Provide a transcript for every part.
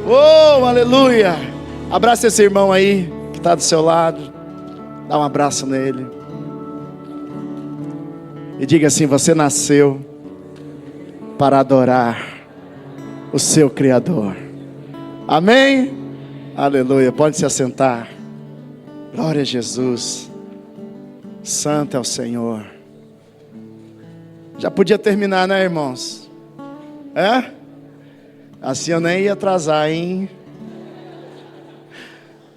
Oh, aleluia! Abraça esse irmão aí que está do seu lado. Dá um abraço nele. E diga assim: você nasceu para adorar o seu Criador. Amém? Aleluia. Pode se assentar. Glória a Jesus. Santo é o Senhor. Já podia terminar, né, irmãos? É? Assim eu nem ia atrasar, hein?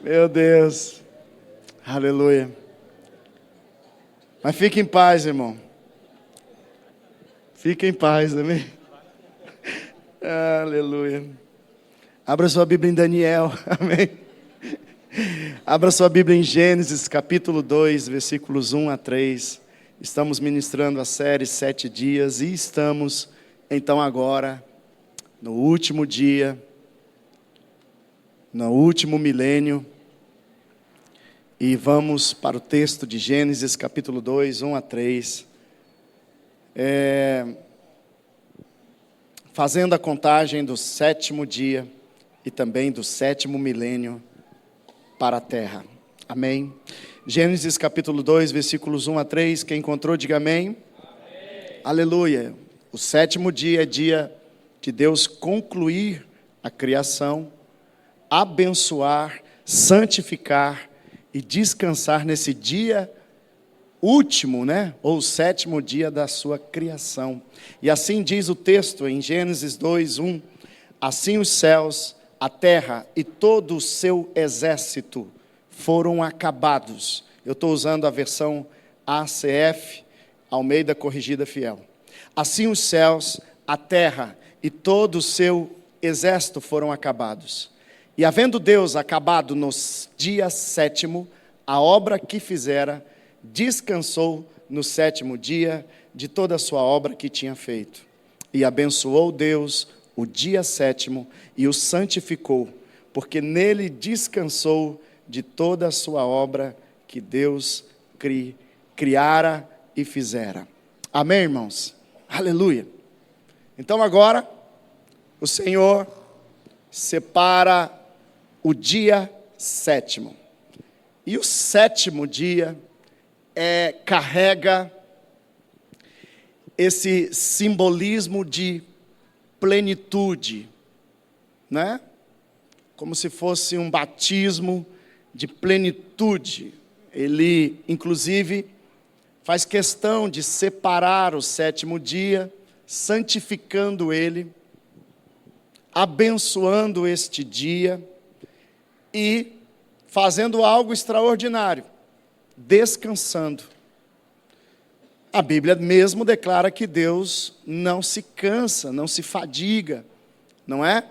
Meu Deus. Aleluia. Mas fique em paz, irmão. Fique em paz, amém? Aleluia. Abra sua Bíblia em Daniel, amém? Abra sua Bíblia em Gênesis, capítulo 2, versículos 1 a 3. Estamos ministrando a série 7 dias e estamos, então, agora, no último dia, no último milênio. E vamos para o texto de Gênesis, capítulo 2, 1 a 3. Fazendo a contagem do 7º dia e também do 7º milênio para a terra. Amém? Gênesis capítulo 2, versículos 1 a 3. Quem encontrou, diga amém. Amém. Aleluia. O 7º dia é dia de Deus concluir a criação, abençoar, santificar e descansar nesse dia último, né? Ou 7º dia da sua criação. E assim diz o texto em Gênesis 2, 1. Assim os céus, a terra e todo o seu exército foram acabados. Eu estou usando a versão ACF, Almeida Corrigida Fiel. Assim os céus, a terra e todo o seu exército foram acabados. E havendo Deus acabado no dia 7º, a obra que fizera, descansou no 7º dia de toda a sua obra que tinha feito. E abençoou Deus o dia 7º e o santificou, porque nele descansou de toda a sua obra que Deus criara e fizera. Amém, irmãos? Aleluia. Então agora, o Senhor separa o dia 7º. E o 7º dia carrega esse simbolismo de plenitude, né? Como se fosse um batismo de plenitude. Ele, inclusive, faz questão de separar o 7º dia, santificando ele, abençoando este dia e fazendo algo extraordinário, descansando. A Bíblia mesmo declara que Deus não se cansa, não se fadiga, não é?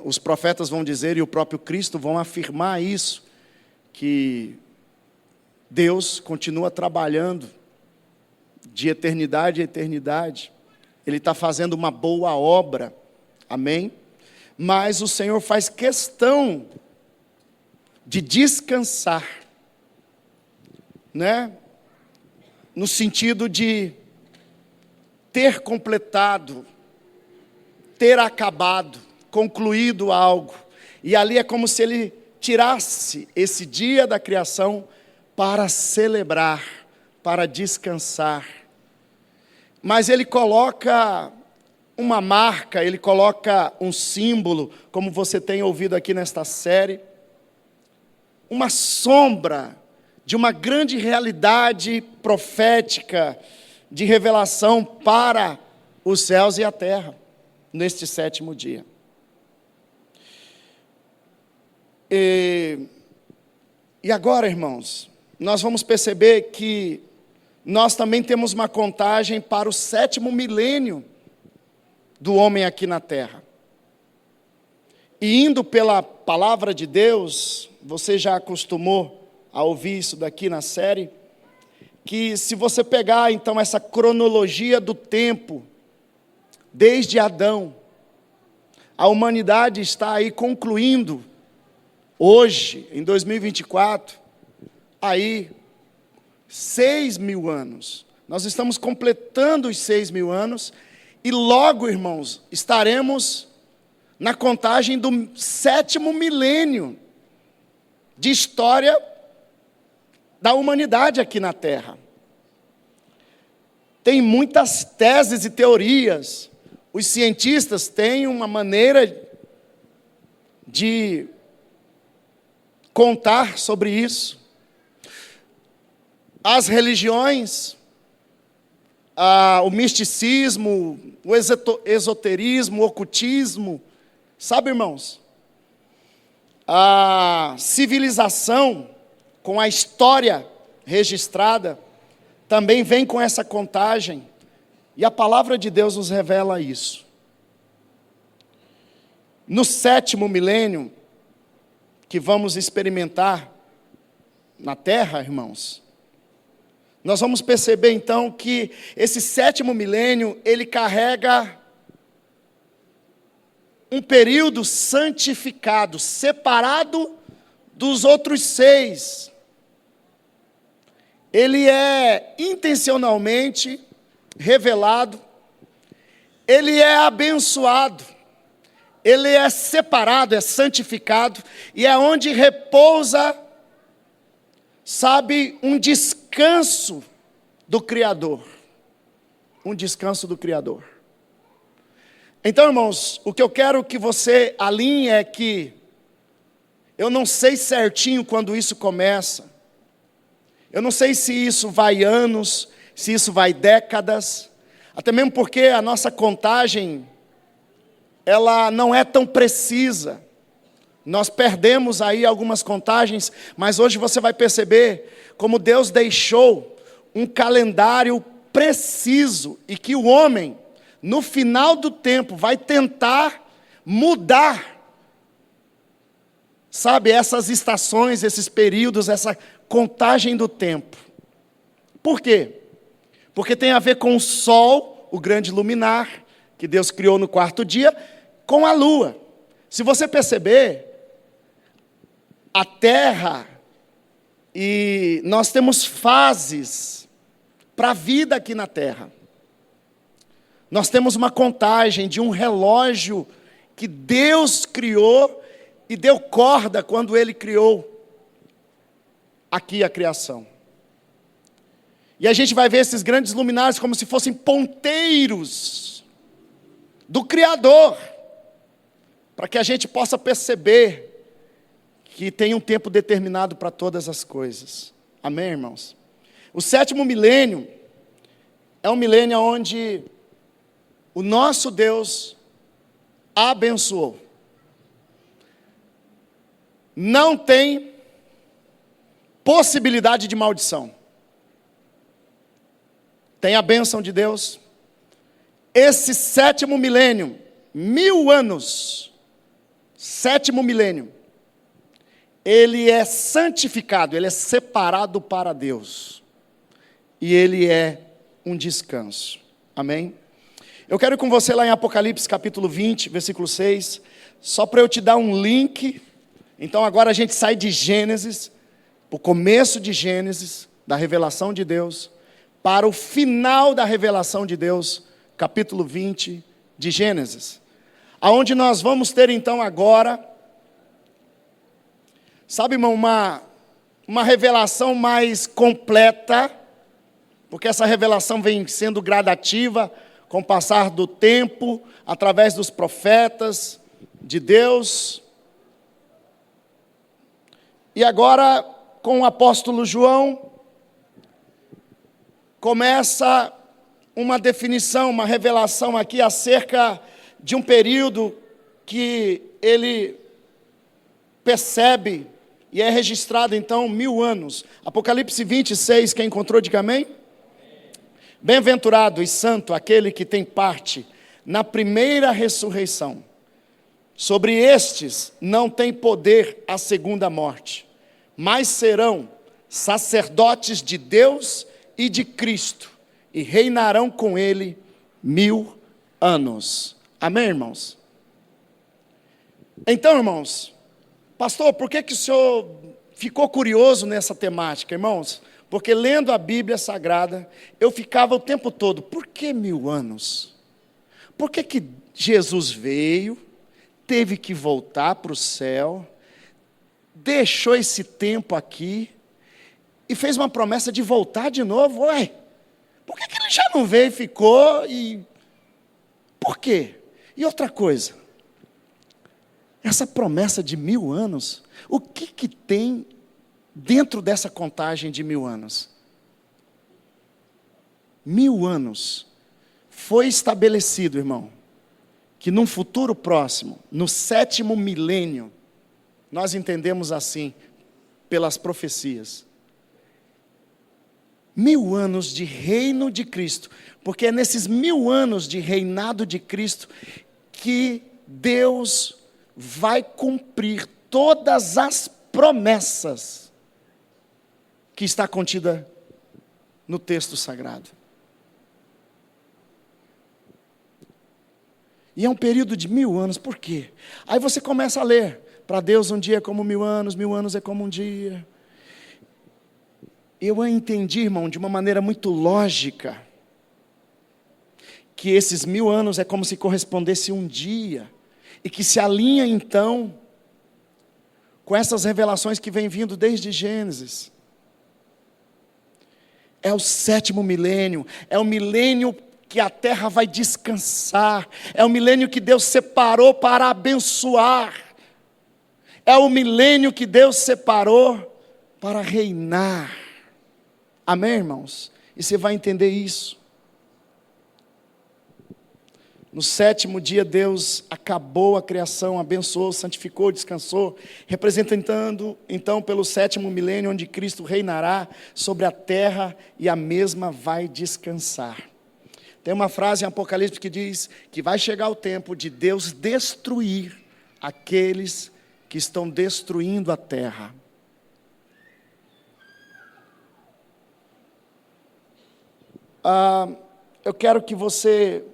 Os profetas vão dizer, e o próprio Cristo vão afirmar isso, que Deus continua trabalhando de eternidade a eternidade. Ele está fazendo uma boa obra, amém? Mas o Senhor faz questão de descansar, né? No sentido de ter completado, ter acabado, concluído algo. E ali é como se ele tirasse esse dia da criação para celebrar, para descansar. Mas ele coloca uma marca, ele coloca um símbolo, como você tem ouvido aqui nesta série, uma sombra de uma grande realidade profética, de revelação para os céus e a terra, neste 7º dia. E agora, irmãos, nós vamos perceber que nós também temos uma contagem para o 7º milênio do homem aqui na terra. E indo pela palavra de Deus, você já acostumou a ouvir isso daqui na série, que se você pegar então essa cronologia do tempo, desde Adão, a humanidade está aí concluindo, hoje, em 2024, aí 6.000 anos. Nós estamos completando os 6.000 anos, e logo, irmãos, estaremos na contagem do 7º milênio de história da humanidade aqui na Terra. Tem muitas teses e teorias. Os cientistas têm uma maneira de contar sobre isso. As religiões, o misticismo, o esoterismo, o ocultismo, sabe, irmãos? A civilização, com a história registrada, também vem com essa contagem, e a palavra de Deus nos revela isso. No 7º milênio, que vamos experimentar na Terra, irmãos, nós vamos perceber então que esse 7º milênio, ele carrega um período santificado, separado dos outros 6. Ele é intencionalmente revelado, ele é abençoado, ele é separado, é santificado, e é onde repousa, sabe, um descanso do Criador. Um descanso do Criador. Então, irmãos, o que eu quero que você alinhe é que eu não sei certinho quando isso começa. Eu não sei se isso vai anos, se isso vai décadas, até mesmo porque a nossa contagem, ela não é tão precisa. Nós perdemos aí algumas contagens, mas hoje você vai perceber como Deus deixou um calendário preciso e que o homem, no final do tempo, vai tentar mudar, sabe, essas estações, esses períodos, essa contagem do tempo. Por quê? Porque tem a ver com o sol, o grande luminar, que Deus criou no 4º dia, com a lua. Se você perceber, a Terra, e nós temos fases para a vida aqui na Terra. Nós temos uma contagem de um relógio que Deus criou e deu corda quando Ele criou aqui a criação. E a gente vai ver esses grandes luminares como se fossem ponteiros do Criador, para que a gente possa perceber que tem um tempo determinado para todas as coisas. Amém, irmãos? O 7º milênio é um milênio onde o nosso Deus abençoou. Não tem possibilidade de maldição. Tem a bênção de Deus. Esse 7º milênio, 1000 anos, 7º milênio, ele é santificado, ele é separado para Deus. E ele é um descanso. Amém? Eu quero ir com você lá em Apocalipse capítulo 20, versículo 6, só para eu te dar um link. Então agora a gente sai de Gênesis, o começo de Gênesis, da revelação de Deus, para o final da revelação de Deus, capítulo 20 de Gênesis. Aonde nós vamos ter então agora, sabe, irmão, uma revelação mais completa, porque essa revelação vem sendo gradativa com o passar do tempo, através dos profetas de Deus. E agora, com o apóstolo João, começa uma definição, uma revelação aqui acerca de um período que ele percebe e é registrado então 1000 anos. Apocalipse 26, quem encontrou, diga amém. Bem-aventurado e santo aquele que tem parte na primeira ressurreição. Sobre estes não tem poder a segunda morte, mas serão sacerdotes de Deus e de Cristo, e reinarão com ele 1000 anos. Amém, irmãos? Então, irmãos, pastor, por que o senhor ficou curioso nessa temática, irmãos? Porque lendo a Bíblia Sagrada, eu ficava o tempo todo, por que 1000 anos? Por que Jesus veio, teve que voltar para o céu, deixou esse tempo aqui e fez uma promessa de voltar de novo. Ué, por que ele já não veio e ficou? Por quê? E outra coisa, essa promessa de 1000 anos, o que tem dentro dessa contagem de 1000 anos? 1000 anos foi estabelecido, irmão, que num futuro próximo, no 7º milênio, nós entendemos assim, pelas profecias, 1000 anos de reino de Cristo, porque é nesses 1000 anos de reinado de Cristo que Deus vai cumprir todas as promessas que está contida no texto sagrado. E é um período de 1000 anos, por quê? Aí você começa a ler, para Deus um dia é como 1000 anos, 1000 anos é como um dia. Eu entendi, irmão, de uma maneira muito lógica, que esses 1000 anos é como se correspondesse um dia, e que se alinha então, com essas revelações que vem vindo desde Gênesis. É o 7º milênio, é o milênio que a terra vai descansar, é o milênio que Deus separou para abençoar, é o milênio que Deus separou para reinar. Amém, irmãos? E você vai entender isso. No 7º dia Deus acabou a criação, abençoou, santificou, descansou, representando então pelo 7º milênio, onde Cristo reinará sobre a terra e a mesma vai descansar. Tem uma frase em Apocalipse que diz que vai chegar o tempo de Deus destruir aqueles que estão destruindo a terra. Eu quero que você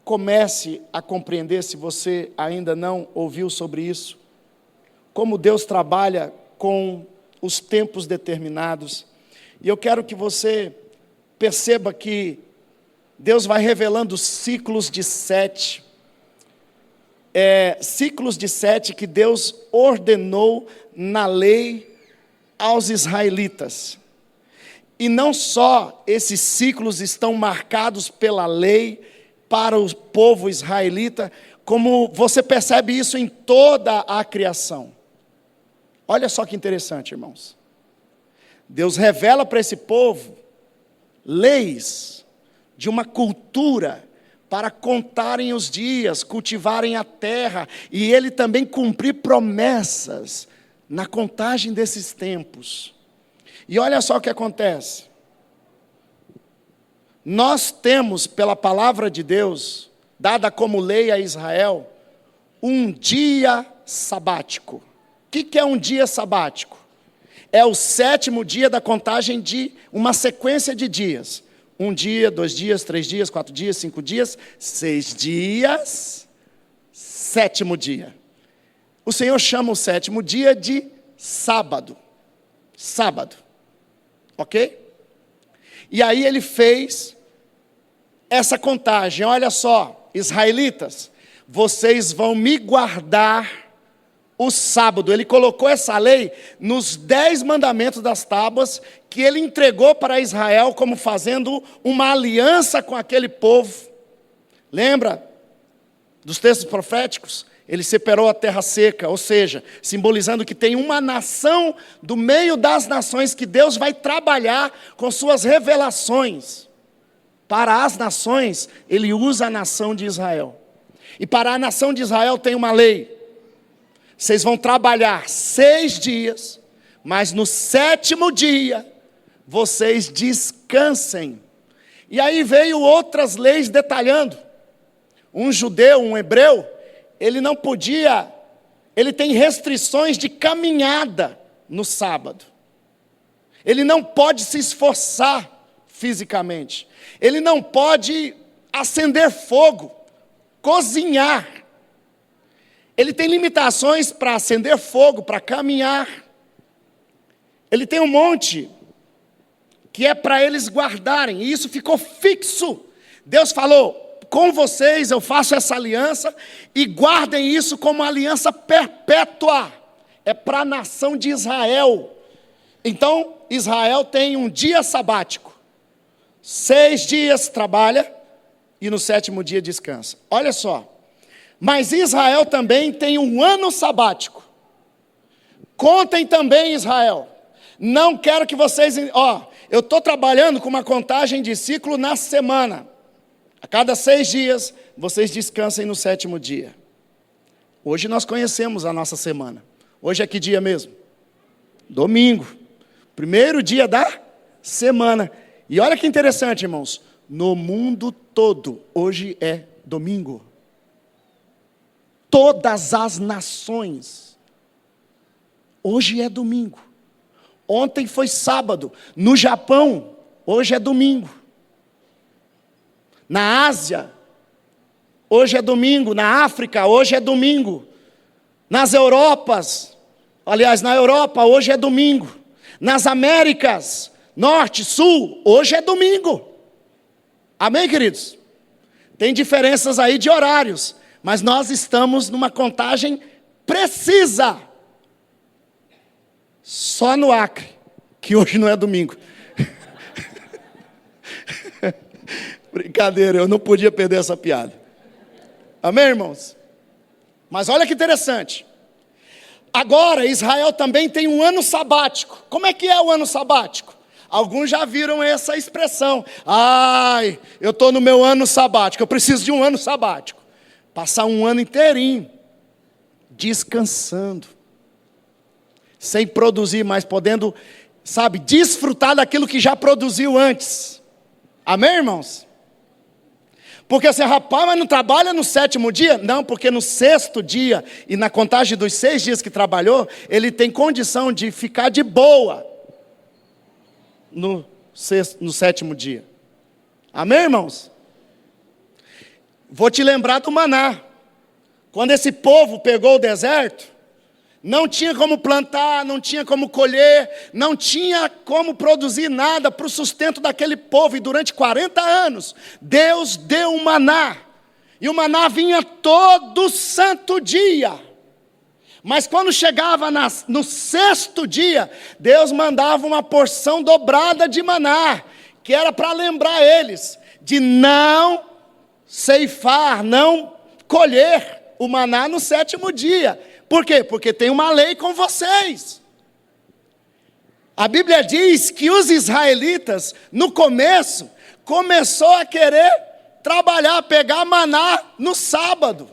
comece a compreender, se você ainda não ouviu sobre isso, como Deus trabalha com os tempos determinados. E eu quero que você perceba que Deus vai revelando ciclos de 7. Ciclos de 7 que Deus ordenou na lei aos israelitas. E não só esses ciclos estão marcados pela lei para o povo israelita, como você percebe isso em toda a criação. Olha só que interessante, irmãos. Deus revela para esse povo leis de uma cultura para contarem os dias, cultivarem a terra, e Ele também cumprir promessas na contagem desses tempos. E olha só o que acontece. Nós temos, pela palavra de Deus, dada como lei a Israel, um dia sabático. O que é um dia sabático? É o 7º dia da contagem de uma sequência de dias. 1 dia, 2 dias, 3 dias, 4 dias, 5 dias, 6 dias, 7º dia. O Senhor chama o 7º dia de sábado. Sábado. Ok? E aí Ele fez essa contagem. Olha só, israelitas, vocês vão me guardar o sábado. Ele colocou essa lei nos 10 mandamentos das tábuas que Ele entregou para Israel como fazendo uma aliança com aquele povo. Lembra dos textos proféticos? Ele separou a terra seca, ou seja, simbolizando que tem uma nação do meio das nações que Deus vai trabalhar com suas revelações. Para as nações, Ele usa a nação de Israel. E para a nação de Israel tem uma lei. Vocês vão trabalhar 6 dias, mas no 7º dia, vocês descansem. E aí veio outras leis detalhando. Um judeu, um hebreu, ele não podia, ele tem restrições de caminhada no sábado. Ele não pode se esforçar fisicamente. Ele não pode acender fogo, cozinhar. Ele tem limitações para acender fogo, para caminhar. Ele tem um monte que é para eles guardarem, e isso ficou fixo. Deus falou, com vocês eu faço essa aliança, e guardem isso como aliança perpétua. É para a nação de Israel. Então, Israel tem um dia sabático. 6 dias trabalha, e no 7º dia descansa. Olha só. Mas Israel também tem um ano sabático. Contem também, Israel. Não quero que vocês... eu estou trabalhando com uma contagem de ciclo na semana. A cada 6 dias, vocês descansem no 7º dia. Hoje nós conhecemos a nossa semana. Hoje é que dia mesmo? Domingo. Primeiro dia da semana. E olha que interessante, irmãos. No mundo todo, hoje é domingo. Todas as nações. Hoje é domingo. Ontem foi sábado. No Japão, hoje é domingo. Na Ásia, hoje é domingo. Na África, hoje é domingo. Nas Europas, aliás, na Europa, hoje é domingo. Nas Américas, Norte, Sul, hoje é domingo. Amém, queridos? Tem diferenças aí de horários, mas nós estamos numa contagem precisa. Só no Acre, que hoje não é domingo. Brincadeira, eu não podia perder essa piada. Amém, irmãos? Mas olha que interessante. Agora, Israel também tem um ano sabático. Como é que é o ano sabático? Alguns já viram essa expressão. Ai, eu estou no meu ano sabático, eu preciso de um ano sabático. Passar um ano inteirinho, descansando. Sem produzir mais, podendo, desfrutar daquilo que já produziu antes. Amém, irmãos? Porque assim, rapaz, mas não trabalha no 7º dia? Não, porque no 6º dia, e na contagem dos 6 dias que trabalhou, ele tem condição de ficar de boa no 7º dia. Amém, irmãos? Vou te lembrar do maná. Quando esse povo pegou o deserto, não tinha como plantar, não tinha como colher, não tinha como produzir nada para o sustento daquele povo. E durante 40 anos, Deus deu um maná. E o maná vinha todo santo dia. Mas quando chegava no 6º dia, Deus mandava uma porção dobrada de maná, que era para lembrar eles de não ceifar, não colher o maná no 7º dia. Por quê? Porque tem uma lei com vocês. A Bíblia diz que os israelitas, no começo, começou a querer trabalhar, pegar maná no sábado.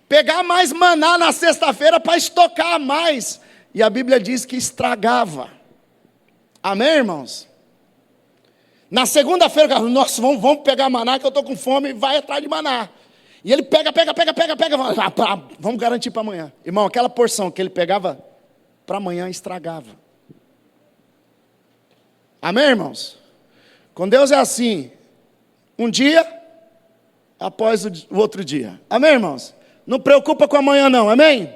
Pegar mais maná na sexta-feira para estocar mais. E a Bíblia diz que estragava. Amém, irmãos? Na segunda-feira, nossa, vamos pegar maná que eu estou com fome, e vai atrás de maná. E ele pega, vamos garantir para amanhã. Irmão, aquela porção que ele pegava para amanhã estragava. Amém, irmãos? Com Deus é assim, um dia após o outro dia. Amém, irmãos? Não preocupa com amanhã não, amém?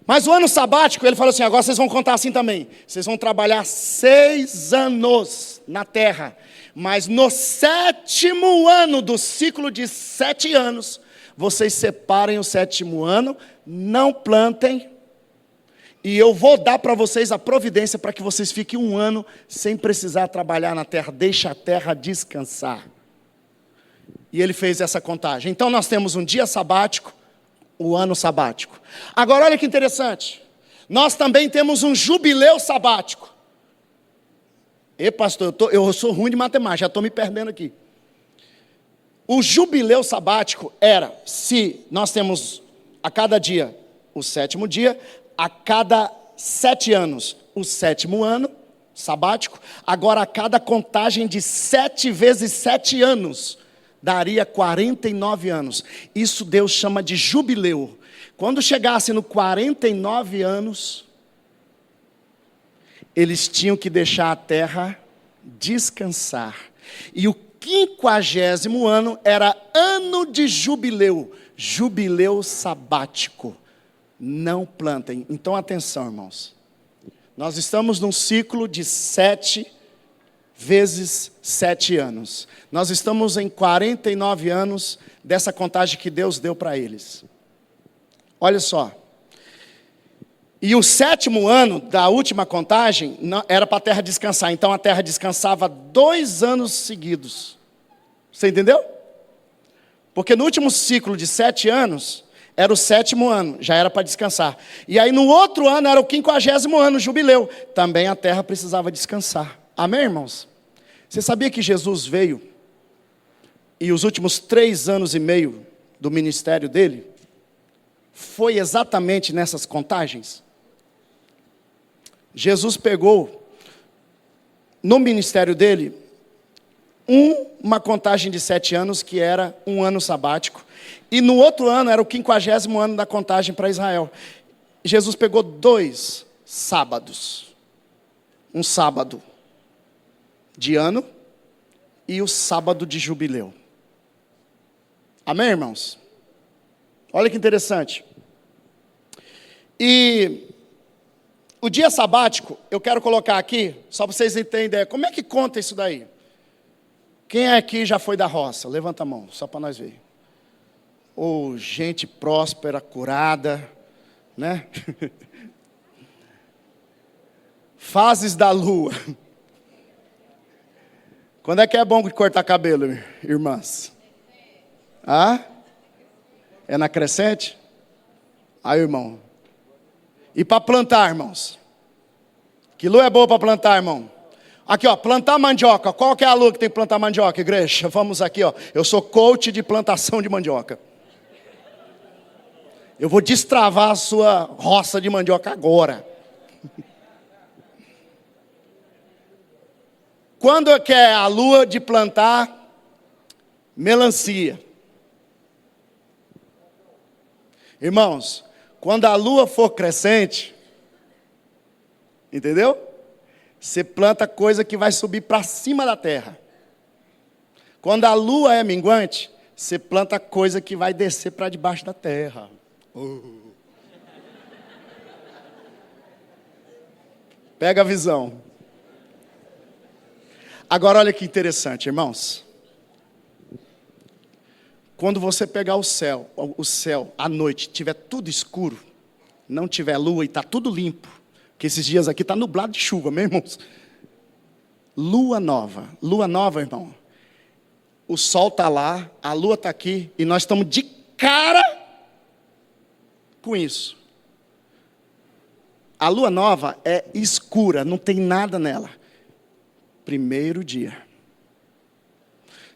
Mas o ano sabático, ele falou assim, agora vocês vão contar assim também. Vocês vão trabalhar 6 anos na terra. Mas no 7º ano do ciclo de 7 anos, vocês separem o 7º ano, não plantem, e eu vou dar para vocês a providência para que vocês fiquem um ano sem precisar trabalhar na terra. Deixa a terra descansar. E ele fez essa contagem. Então nós temos um dia sabático, o ano sabático. Agora olha que interessante. Nós também temos um jubileu sabático. Pastor, eu sou ruim de matemática, já estou me perdendo aqui. O jubileu sabático era, se nós temos a cada dia o 7º dia, a cada 7 anos o 7º ano sabático, agora a cada contagem de 7 vezes 7 anos, daria 49 anos. Isso Deus chama de jubileu. Quando chegasse no 49 anos, eles tinham que deixar a terra descansar. E o 50º ano era ano de jubileu, jubileu sabático. Não plantem. Então atenção, irmãos. Nós estamos num ciclo de 7 vezes 7 anos. Nós estamos em 49 anos dessa contagem que Deus deu para eles. Olha só. E o 7º ano da última contagem era para a terra descansar. Então a terra descansava 2 anos seguidos. Você entendeu? Porque no último ciclo de 7 anos, era o 7º ano, já era para descansar. E aí no outro ano era o 50º ano, o jubileu. Também a terra precisava descansar. Amém, irmãos? Você sabia que Jesus veio e os últimos 3 anos e meio do ministério dele foi exatamente nessas contagens? Jesus pegou no ministério dele uma contagem de 7 anos, que era um ano sabático, e no outro ano era o 50º ano da contagem para Israel. Jesus pegou 2 sábados, um sábado de ano e o sábado de jubileu. Amém, irmãos? Olha que interessante. E o dia sabático, eu quero colocar aqui, só para vocês entenderem ideia, como é que conta isso daí? Quem aqui já foi da roça? Levanta a mão, só para nós ver. Ou gente próspera, curada, né? Fases da lua. Quando é que é bom cortar cabelo, irmãs? Ah? É na crescente? Aí, irmão. E para plantar, irmãos? Que lua é boa para plantar, irmão? Aqui, ó, plantar mandioca. Qual que é a lua que tem que plantar mandioca, igreja? Vamos aqui, ó. Eu sou coach de plantação de mandioca. Eu vou destravar a sua roça de mandioca agora. Quando é que é a lua de plantar melancia? Irmãos, quando a lua for crescente, entendeu? Você planta coisa que vai subir para cima da terra. Quando a lua é minguante, você planta coisa que vai descer para debaixo da terra. Pega a visão. Agora olha que interessante, irmãos. Quando você pegar o céu à noite, tiver tudo escuro, não tiver lua e está tudo limpo, que esses dias aqui está nublado de chuva, meus irmãos. Lua nova, irmão. O sol está lá, a lua está aqui, e nós estamos de cara com isso. A lua nova é escura, não tem nada nela. Primeiro dia.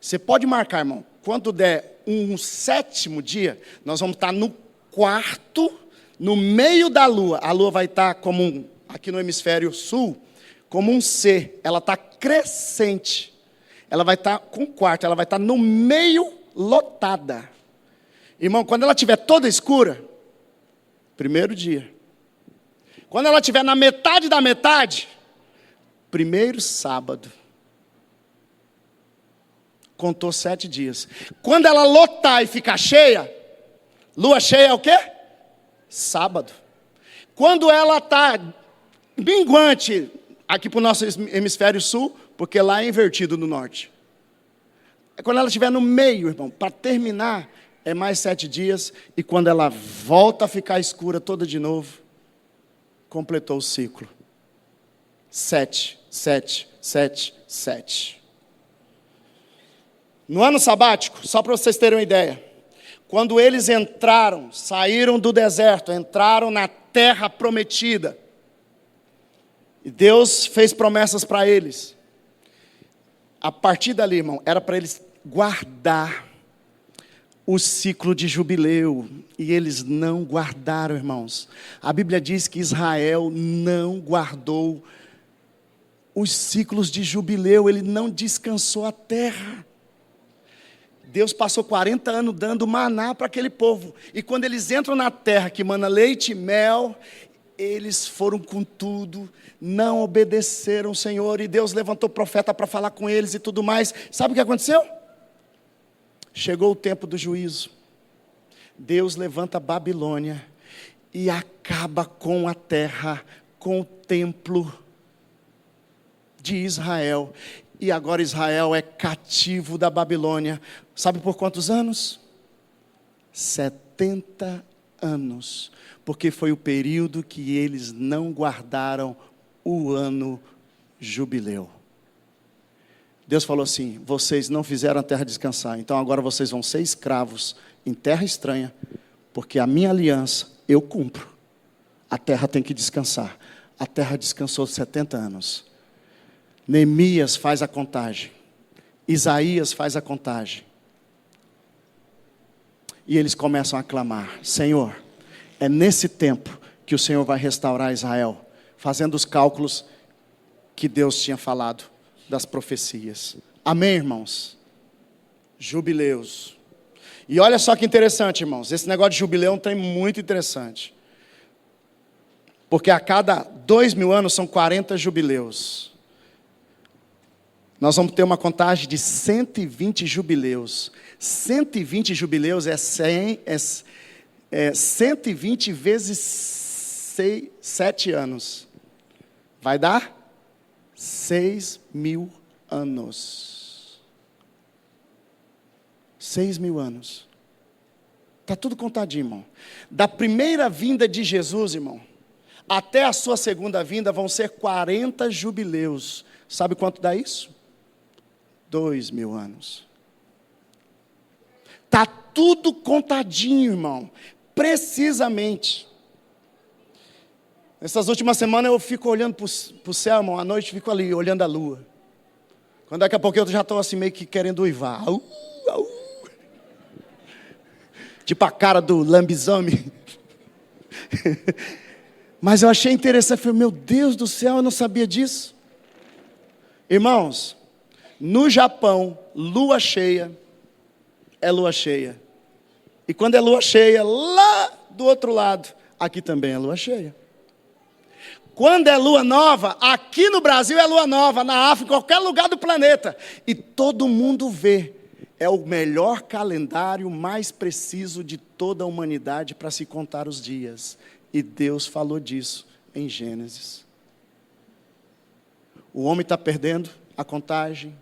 Você pode marcar, irmão, quando der um 7º dia, nós vamos estar no 4º, no meio da lua. A lua vai estar como aqui no hemisfério sul, como um C. Ela está crescente. Ela vai estar com 4º, ela vai estar no meio lotada. Irmão, quando ela estiver toda escura, primeiro dia. Quando ela estiver na metade da metade, primeiro sábado. Contou 7 dias. Quando ela lotar e ficar cheia, lua cheia é o quê? Sábado. Quando ela está minguante, aqui para o nosso hemisfério sul, porque lá é invertido no norte. Quando ela estiver no meio, irmão, para terminar, é mais 7 dias. E quando ela volta a ficar escura toda de novo, completou o ciclo. 7, 7, 7, 7. No ano sabático, só para vocês terem uma ideia, quando eles entraram, saíram do deserto, entraram na terra prometida, e Deus fez promessas para eles. A partir dali, irmão, era para eles guardar o ciclo de jubileu, e eles não guardaram, irmãos. A Bíblia diz que Israel não guardou os ciclos de jubileu, ele não descansou a terra. Deus passou 40 anos dando maná para aquele povo. E quando eles entram na terra que mana leite e mel, eles foram com tudo, não obedeceram o Senhor. E Deus levantou profeta para falar com eles e tudo mais. Sabe o que aconteceu? Chegou o tempo do juízo. Deus levanta a Babilônia e acaba com a terra, com o templo de Israel. E agora Israel é cativo da Babilônia. Sabe por quantos anos? 70 anos. Porque foi o período que eles não guardaram o ano jubileu. Deus falou assim: vocês não fizeram a terra descansar, então agora vocês vão ser escravos em terra estranha, porque a minha aliança eu cumpro. A terra tem que descansar. A terra descansou 70 anos. Neemias faz a contagem. Isaías faz a contagem. E eles começam a clamar: Senhor, é nesse tempo que o Senhor vai restaurar Israel, fazendo os cálculos que Deus tinha falado das profecias. Amém, irmãos? Jubileus. E olha só que interessante, irmãos. Esse negócio de jubileu é um trem muito interessante. Porque a cada 2000 anos são 40 jubileus. Nós vamos ter uma contagem de 120 jubileus. 120 jubileus é 120 vezes 7 anos. Vai dar 6.000 anos. 6.000 anos. Está tudo contadinho, irmão. Da primeira vinda de Jesus, irmão, até a sua segunda vinda vão ser 40 jubileus. Sabe quanto dá isso? 2.000 anos. Está tudo contadinho, irmão. Precisamente. Essas últimas semanas eu fico olhando para o céu, irmão. À noite fico ali olhando a lua. Quando daqui a pouco eu já estou assim meio que querendo uivar. Tipo a cara do lambisomem. Mas eu achei interessante. Falei, meu Deus do céu, eu não sabia disso. Irmãos, no Japão, lua cheia é lua cheia. E quando é lua cheia, lá do outro lado, aqui também é lua cheia. Quando é lua nova, aqui no Brasil é lua nova, na África, em qualquer lugar do planeta. E todo mundo vê. É o melhor calendário, mais preciso de toda a humanidade para se contar os dias. E Deus falou disso em Gênesis. O homem está perdendo a contagem.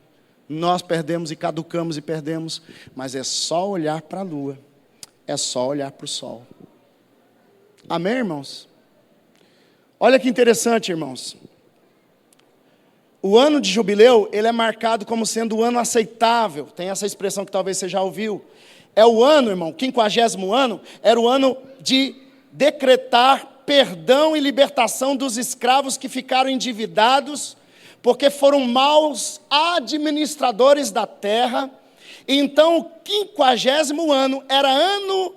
Nós perdemos e caducamos e perdemos. Mas é só olhar para a lua. É só olhar para o sol. Amém, irmãos? Olha que interessante, irmãos. O ano de jubileu, ele é marcado como sendo o ano aceitável. Tem essa expressão que talvez você já ouviu. É o ano, irmão, 50º ano, era o ano de decretar perdão e libertação dos escravos que ficaram endividados, porque foram maus administradores da terra. Então, o 50º ano era ano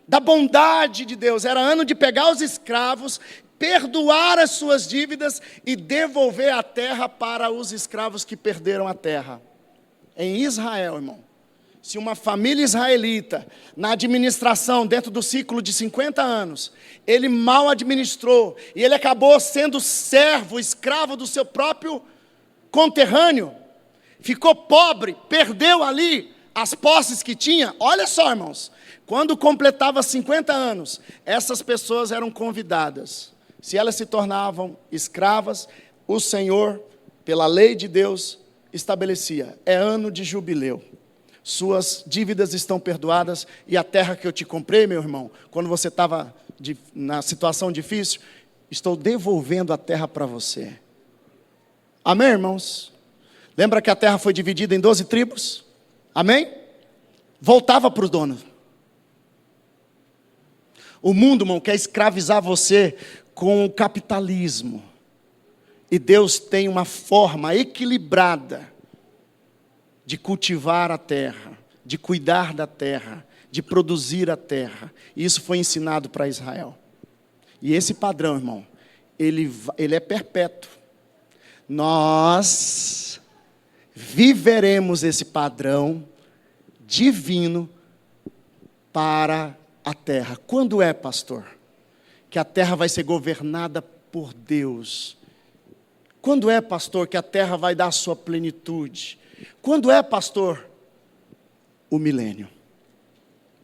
da bondade de Deus, era ano de pegar os escravos, perdoar as suas dívidas e devolver a terra para os escravos que perderam a terra. Em Israel, irmão, se uma família israelita, na administração, dentro do ciclo de 50 anos, ele mal administrou, e ele acabou sendo servo, escravo do seu próprio conterrâneo, ficou pobre, perdeu ali as posses que tinha. Olha só, irmãos, quando completava 50 anos, essas pessoas eram convidadas. Se elas se tornavam escravas, o Senhor, pela lei de Deus, estabelecia: é ano de jubileu. Suas dívidas estão perdoadas, e a terra que eu te comprei, meu irmão, quando você estava na situação difícil, estou devolvendo a terra para você. Amém, irmãos? Lembra que a terra foi dividida em 12 tribos? Amém? Voltava para o dono. O mundo, irmão, quer escravizar você com o capitalismo. E Deus tem uma forma equilibrada de cultivar a terra, de cuidar da terra, de produzir a terra. E isso foi ensinado para Israel. E esse padrão, irmão, ele é perpétuo. Nós viveremos esse padrão divino para a terra. Quando é, pastor, que a terra vai ser governada por Deus? Quando é, pastor, que a terra vai dar a sua plenitude? Quando é, pastor? O milênio.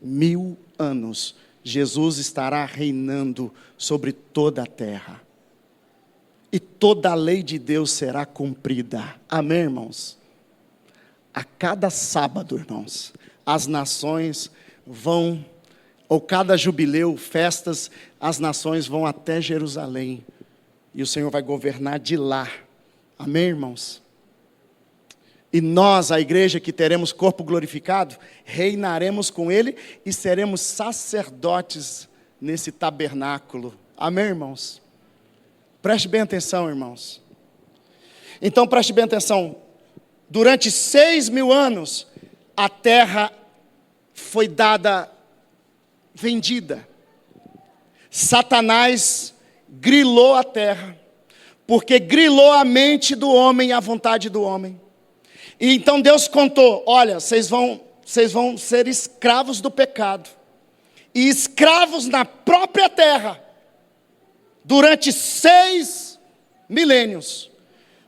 1000 anos. Jesus estará reinando sobre toda a terra. e toda a lei de Deus será cumprida. Amém, irmãos? A cada sábado, irmãos, as nações vão, ou cada jubileu, festas, as nações vão até Jerusalém. E o Senhor vai governar de lá. Amém, irmãos? E nós, a igreja que teremos corpo glorificado, reinaremos com Ele e seremos sacerdotes nesse tabernáculo. Amém, irmãos? Preste bem atenção, irmãos. Então, preste bem atenção. Durante 6.000 anos, a terra foi vendida. Satanás grilou a terra, porque grilou a mente do homem e a vontade do homem. E então Deus contou, olha, vocês vão ser escravos do pecado, e escravos na própria terra, durante 6 milênios.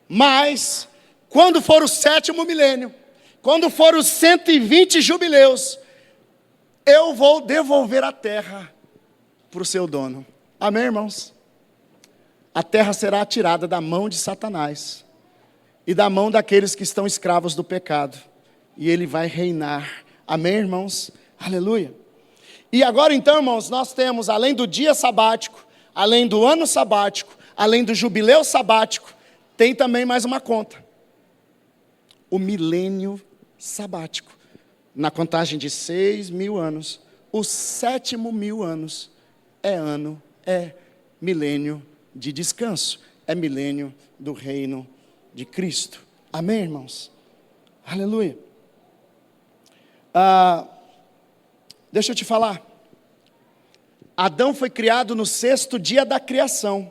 Mas, quando for o 7º milênio, quando for os 120 jubileus, eu vou devolver a terra para o seu dono. Amém, irmãos? A terra será tirada da mão de Satanás e da mão daqueles que estão escravos do pecado, e ele vai reinar. Amém, irmãos? Aleluia. E agora então, irmãos, nós temos, além do dia sabático, além do ano sabático, além do jubileu sabático, tem também mais uma conta: o milênio sabático. Na contagem de 6.000 anos, o 7º mil anos é milênio de descanso, é milênio do reino de Cristo. Amém, irmãos? Aleluia. Deixa eu te falar. Adão foi criado no 6º dia da criação.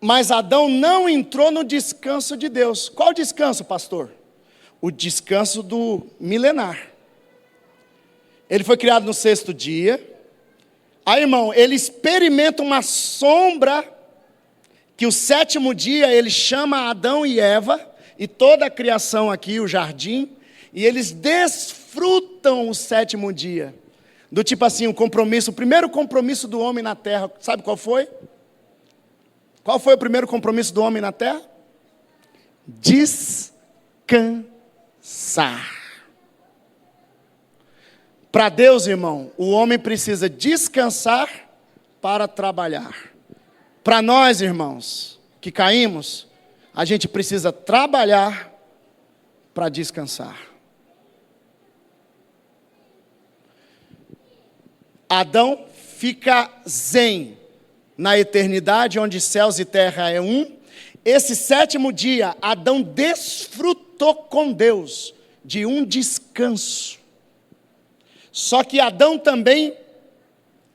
Mas Adão não entrou no descanso de Deus. Qual descanso, pastor? O descanso do milenar. Ele foi criado no 6º dia. Aí, irmão, ele experimenta uma sombra, que o 7º dia ele chama Adão e Eva, e toda a criação aqui, o jardim, e eles desfrutam o 7º dia. Do tipo assim, o primeiro compromisso do homem na terra, sabe qual foi? Qual foi o primeiro compromisso do homem na terra? Descansar. Para Deus, irmão, o homem precisa descansar para trabalhar. Para nós, irmãos, que caímos, a gente precisa trabalhar para descansar. Adão fica zen na eternidade, onde céus e terra é um. Esse 7º dia, Adão desfrutou com Deus de um descanso. Só que Adão também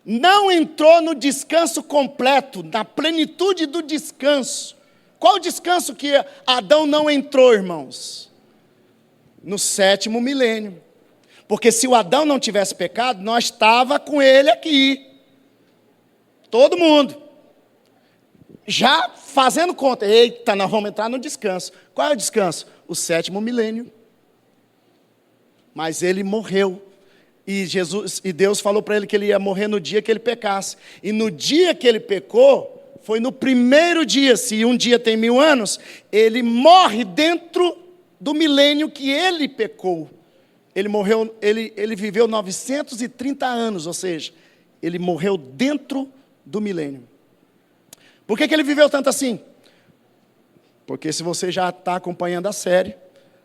não entrou no descanso completo, na plenitude do descanso. Qual descanso que Adão não entrou, irmãos? No 7º milênio. Porque se o Adão não tivesse pecado, nós estava com ele aqui. Todo mundo. Já fazendo conta. Eita, nós vamos entrar no descanso. Qual é o descanso? O 7º milênio. Mas ele morreu. E Deus falou para ele que ele ia morrer no dia que ele pecasse. E no dia que ele pecou, foi no primeiro dia. Se um dia tem 1000 anos, ele morre dentro do milênio que ele pecou. Ele morreu, ele viveu 930 anos, ou seja, ele morreu dentro do milênio. Por que ele viveu tanto assim? Porque se você já está acompanhando a série,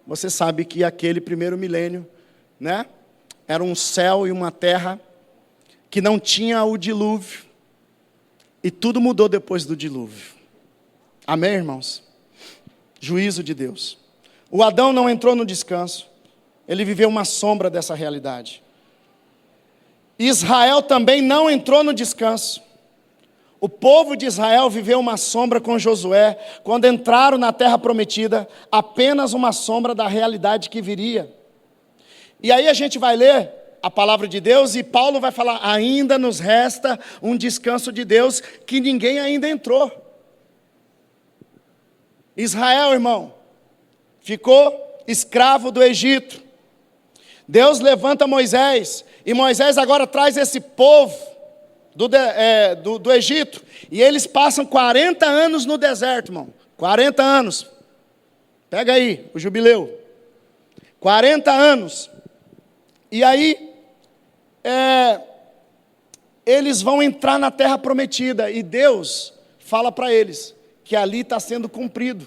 você sabe que aquele primeiro milênio, né, era um céu e uma terra que não tinha o dilúvio. E tudo mudou depois do dilúvio. Amém, irmãos? Juízo de Deus. O Adão não entrou no descanso. Ele viveu uma sombra dessa realidade. Israel também não entrou no descanso. O povo de Israel viveu uma sombra com Josué. Quando entraram na terra prometida, apenas uma sombra da realidade que viria. E aí a gente vai ler a palavra de Deus e Paulo vai falar, ainda nos resta um descanso de Deus que ninguém ainda entrou. Israel, irmão, ficou escravo do Egito. Deus levanta Moisés, e Moisés agora traz esse povo do Egito. E eles passam 40 anos no deserto, irmão. 40 anos. Pega aí, o jubileu. 40 anos. E aí, eles vão entrar na terra prometida. E Deus fala para eles que ali está sendo cumprido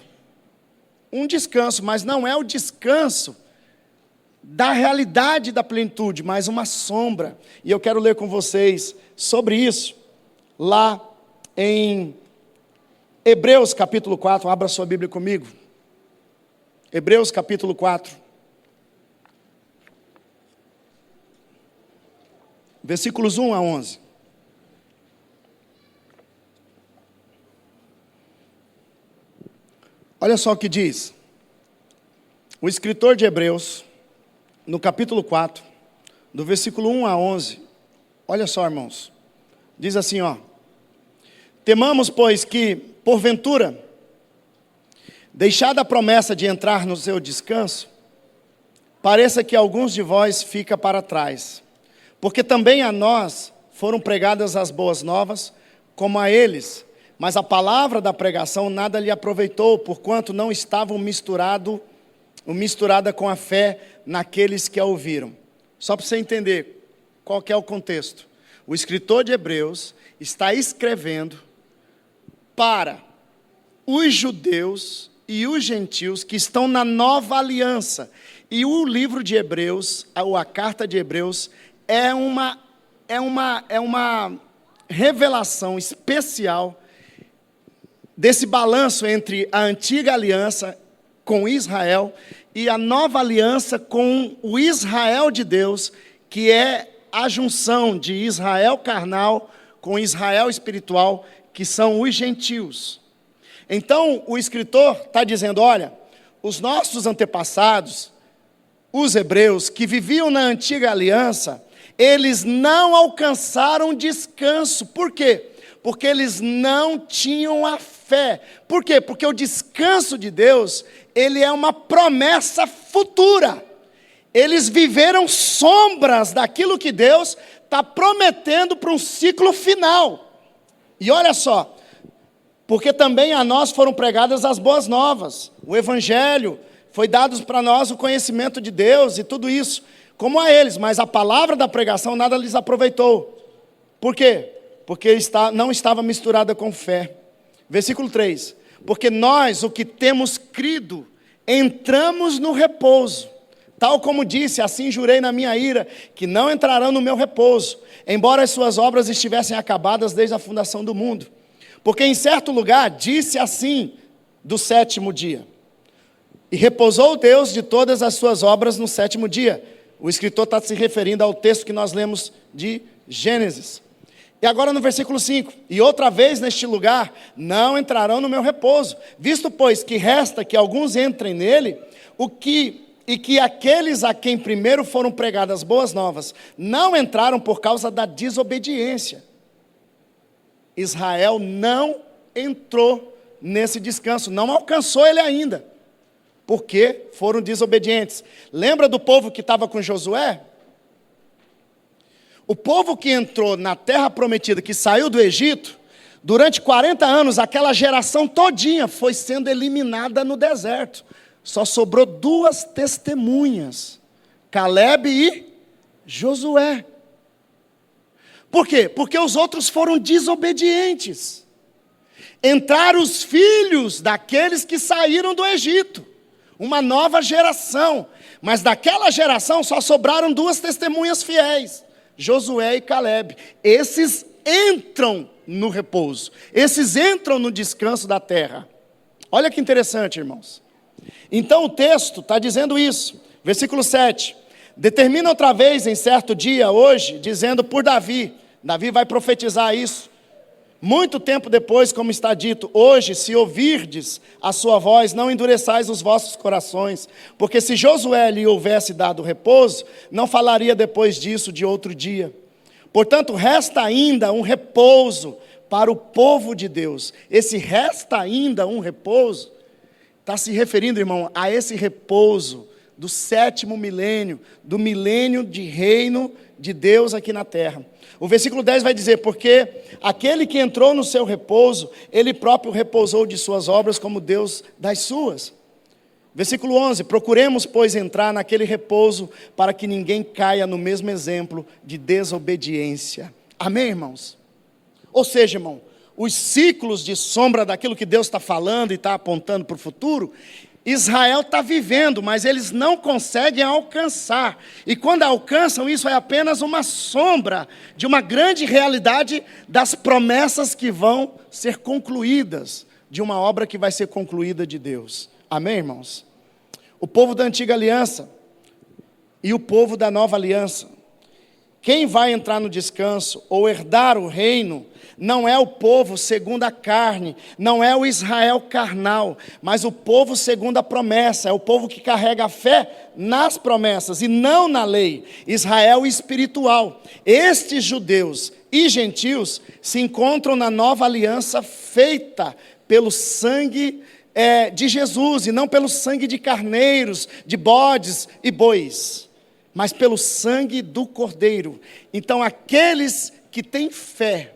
um descanso, mas não é o descanso da realidade da plenitude, mas uma sombra. E eu quero ler com vocês sobre isso, lá em Hebreus capítulo 4, abra sua Bíblia comigo. Hebreus capítulo 4. Versículos 1 a 11. Olha só o que diz. O escritor de Hebreus, no capítulo 4, do versículo 1 a 11. Olha só, irmãos. Diz assim, ó. Temamos, pois, que, porventura, deixada a promessa de entrar no seu descanso, pareça que alguns de vós fica para trás. Porque também a nós foram pregadas as boas novas, como a eles. Mas a palavra da pregação nada lhe aproveitou, porquanto não estavam misturada com a fé naqueles que a ouviram. Só para você entender qual que é o contexto. O escritor de Hebreus está escrevendo para os judeus e os gentios que estão na nova aliança. E o livro de Hebreus, ou a carta de Hebreus, é uma revelação especial desse balanço entre a antiga aliança com Israel e a nova aliança com o Israel de Deus, que é a junção de Israel carnal com Israel espiritual, que são os gentios. Então, o escritor está dizendo, olha, os nossos antepassados, os hebreus, que viviam na antiga aliança, eles não alcançaram descanso. Por quê? Porque eles não tinham a fé. Por quê? Porque o descanso de Deus, ele é uma promessa futura. Eles viveram sombras daquilo que Deus está prometendo para um ciclo final. E olha só, porque também a nós foram pregadas as boas novas. O evangelho, foi dado para nós o conhecimento de Deus e tudo isso, como a eles. Mas a palavra da pregação nada lhes aproveitou. Por quê? Porque não estava misturada com fé. Versículo 3. Porque nós, o que temos crido, entramos no repouso. Tal como disse, assim jurei na minha ira, que não entrarão no meu repouso, embora as suas obras estivessem acabadas desde a fundação do mundo. Porque em certo lugar disse assim do sétimo dia. E repousou Deus de todas as suas obras no sétimo dia. O escritor está se referindo ao texto que nós lemos de Gênesis. E agora no versículo 5, e outra vez neste lugar, não entrarão no meu repouso, visto pois que resta que alguns entrem nele, e que aqueles a quem primeiro foram pregadas boas novas, não entraram por causa da desobediência. Israel não entrou nesse descanso, não alcançou ele ainda, porque foram desobedientes. Lembra do povo que estava com Josué? O povo que entrou na terra prometida, que saiu do Egito, durante 40 anos, aquela geração todinha foi sendo eliminada no deserto. Só sobrou 2 testemunhas, Calebe e Josué. Por quê? Porque os outros foram desobedientes. Entraram os filhos daqueles que saíram do Egito, uma nova geração. Mas daquela geração só sobraram 2 testemunhas fiéis, Josué e Calebe. Esses entram no repouso, esses entram no descanso da terra. Olha que interessante, irmãos. Então o texto está dizendo isso, versículo 7. Determina outra vez em certo dia, hoje, dizendo por Davi. Davi vai profetizar isso. Muito tempo depois, como está dito, hoje, se ouvirdes a sua voz, não endureçais os vossos corações, porque se Josué lhe houvesse dado repouso, não falaria depois disso de outro dia. Portanto, resta ainda um repouso para o povo de Deus. Esse resta ainda um repouso, está se referindo, irmão, a esse repouso do 7º milênio, do milênio de reino de Deus aqui na terra. O versículo 10 vai dizer, porque aquele que entrou no seu repouso, ele próprio repousou de suas obras como Deus das suas. Versículo 11, procuremos, pois, entrar naquele repouso, para que ninguém caia no mesmo exemplo de desobediência. Amém, irmãos? Ou seja, irmão, os ciclos de sombra daquilo que Deus está falando e está apontando para o futuro, Israel está vivendo, mas eles não conseguem alcançar. E quando alcançam, isso é apenas uma sombra de uma grande realidade das promessas que vão ser concluídas, de uma obra que vai ser concluída de Deus. Amém, irmãos? O povo da antiga aliança e o povo da nova aliança. Quem vai entrar no descanso ou herdar o reino não é o povo segundo a carne, não é o Israel carnal, mas o povo segundo a promessa, é o povo que carrega a fé nas promessas e não na lei, Israel espiritual. Estes judeus e gentios se encontram na nova aliança feita pelo sangue de Jesus, e não pelo sangue de carneiros, de bodes e bois, mas pelo sangue do Cordeiro. Então aqueles que têm fé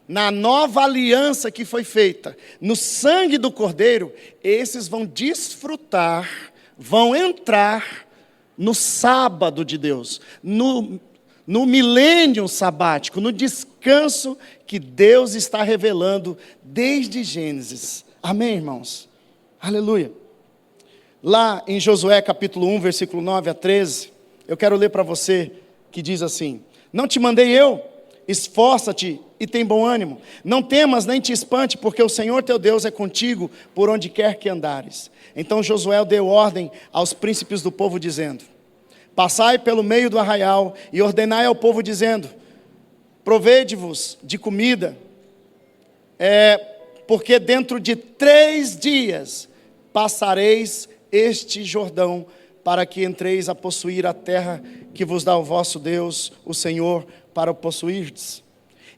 na nova aliança que foi feita, no sangue do Cordeiro, esses vão desfrutar, vão entrar no sábado de Deus, no milênio sabático, no descanso que Deus está revelando desde Gênesis. Amém, irmãos? Aleluia. Lá em Josué capítulo 1, versículo 9 a 13, eu quero ler para você, que diz assim: não te mandei eu? Esforça-te e tem bom ânimo. Não temas nem te espante, porque o Senhor teu Deus é contigo por onde quer que andares. Então Josué deu ordem aos príncipes do povo, dizendo: passai pelo meio do arraial e ordenai ao povo, dizendo: provede-vos de comida, porque dentro de 3 dias passareis este Jordão, para que entreis a possuir a terra que vos dá o vosso Deus, o Senhor, para o possuirdes.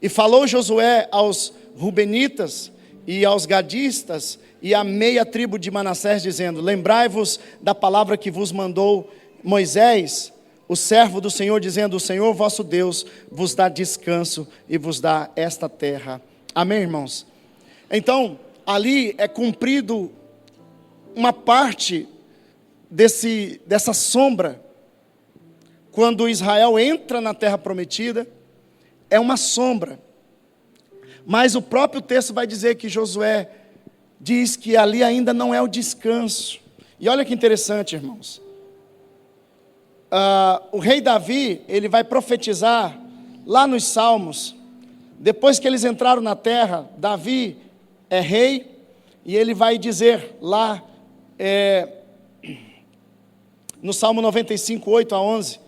E falou Josué aos Rubenitas e aos Gadistas e à meia tribo de Manassés, dizendo: lembrai-vos da palavra que vos mandou Moisés, o servo do Senhor, dizendo: o Senhor vosso Deus vos dá descanso e vos dá esta terra. Amém, irmãos? Então, ali é cumprido uma parte dessa sombra. Quando Israel entra na terra prometida, é uma sombra. Mas o próprio texto vai dizer que Josué diz que ali ainda não é o descanso. E olha que interessante, irmãos. O rei Davi, ele vai profetizar lá nos Salmos. Depois que eles entraram na terra, Davi é rei, e ele vai dizer lá, no Salmo 95, 8 a 11,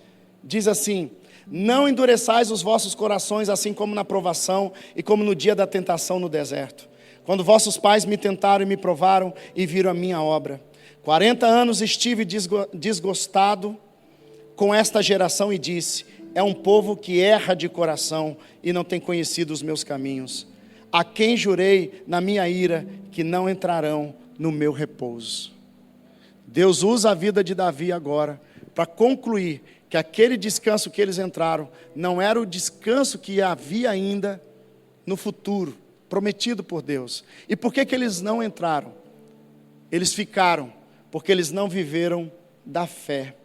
diz assim: não endureçais os vossos corações, assim como na provação e como no dia da tentação no deserto, quando vossos pais me tentaram e me provaram e viram a minha obra. 40 anos estive desgostado com esta geração e disse: é um povo que erra de coração e não tem conhecido os meus caminhos, a quem jurei na minha ira que não entrarão no meu repouso. Deus usa a vida de Davi agora para concluir que aquele descanso que eles entraram não era o descanso que havia ainda no futuro, prometido por Deus. E por que eles não entraram? Eles ficaram, porque eles não viveram da fé.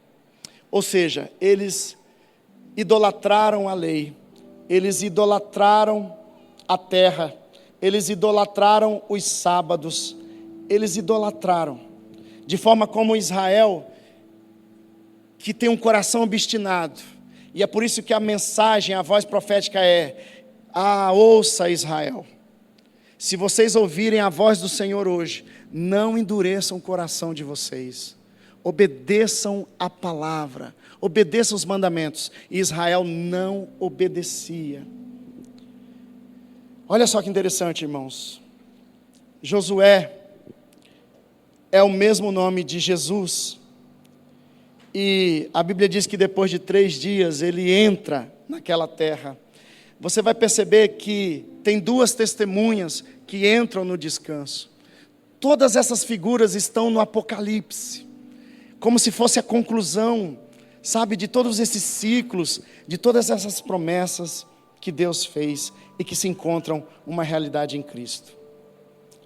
Ou seja, eles idolatraram a lei, eles idolatraram a terra, eles idolatraram os sábados, eles idolatraram. De forma como Israel, que tem um coração obstinado. E é por isso que a mensagem, a voz profética é: ouça Israel, se vocês ouvirem a voz do Senhor hoje, não endureçam o coração de vocês, obedeçam a palavra, obedeçam os mandamentos. E Israel não obedecia. Olha só que interessante, irmãos. Josué é o mesmo nome de Jesus. E a Bíblia diz que depois de 3 dias ele entra naquela terra. Você vai perceber que tem 2 testemunhas que entram no descanso. Todas essas figuras estão no Apocalipse, como se fosse a conclusão, sabe, de todos esses ciclos, de todas essas promessas que Deus fez e que se encontram uma realidade em Cristo.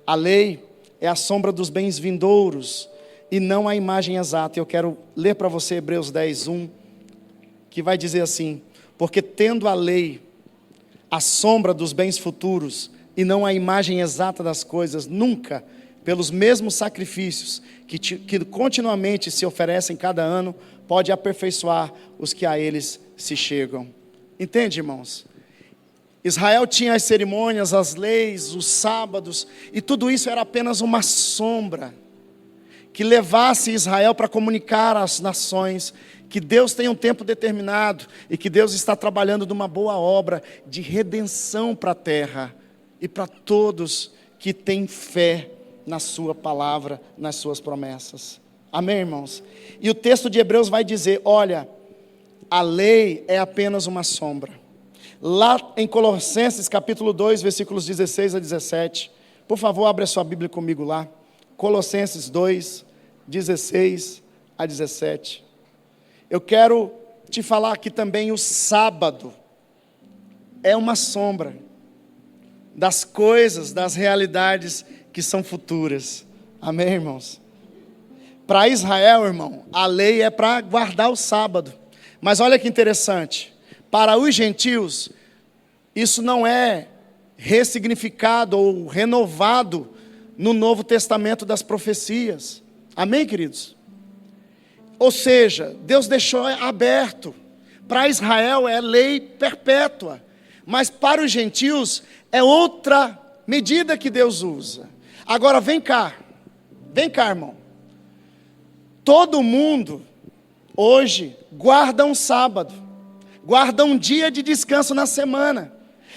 A lei é a sombra dos bens vindouros e não a imagem exata. Eu quero ler para você Hebreus 10:1, que vai dizer assim: porque tendo a lei a sombra dos bens futuros e não a imagem exata das coisas, nunca, pelos mesmos sacrifícios que continuamente se oferecem cada ano, pode aperfeiçoar os que a eles se chegam. Entende, irmãos? Israel tinha as cerimônias, as leis, os sábados, e tudo isso era apenas uma sombra que levasse Israel para comunicar às nações que Deus tem um tempo determinado e que Deus está trabalhando numa boa obra de redenção para a terra e para todos que têm fé na sua palavra, nas suas promessas. Amém, irmãos? E o texto de Hebreus vai dizer, olha, a lei é apenas uma sombra. Lá em Colossenses capítulo 2, versículos 16 a 17, por favor, abra a sua Bíblia comigo lá. Colossenses 2, 16 a 17. Eu quero te falar que também o sábado é uma sombra das coisas, das realidades que são futuras. Amém, irmãos? Para Israel, irmão, a lei é para guardar o sábado. Mas olha que interessante, para os gentios, isso não é ressignificado ou renovado no Novo Testamento das profecias. Amém, queridos? Ou seja, Deus deixou aberto. Para Israel é lei perpétua, mas para os gentios é outra medida que Deus usa. Agora vem cá, irmão. Todo mundo hoje guarda um sábado, guarda um dia de descanso na semana.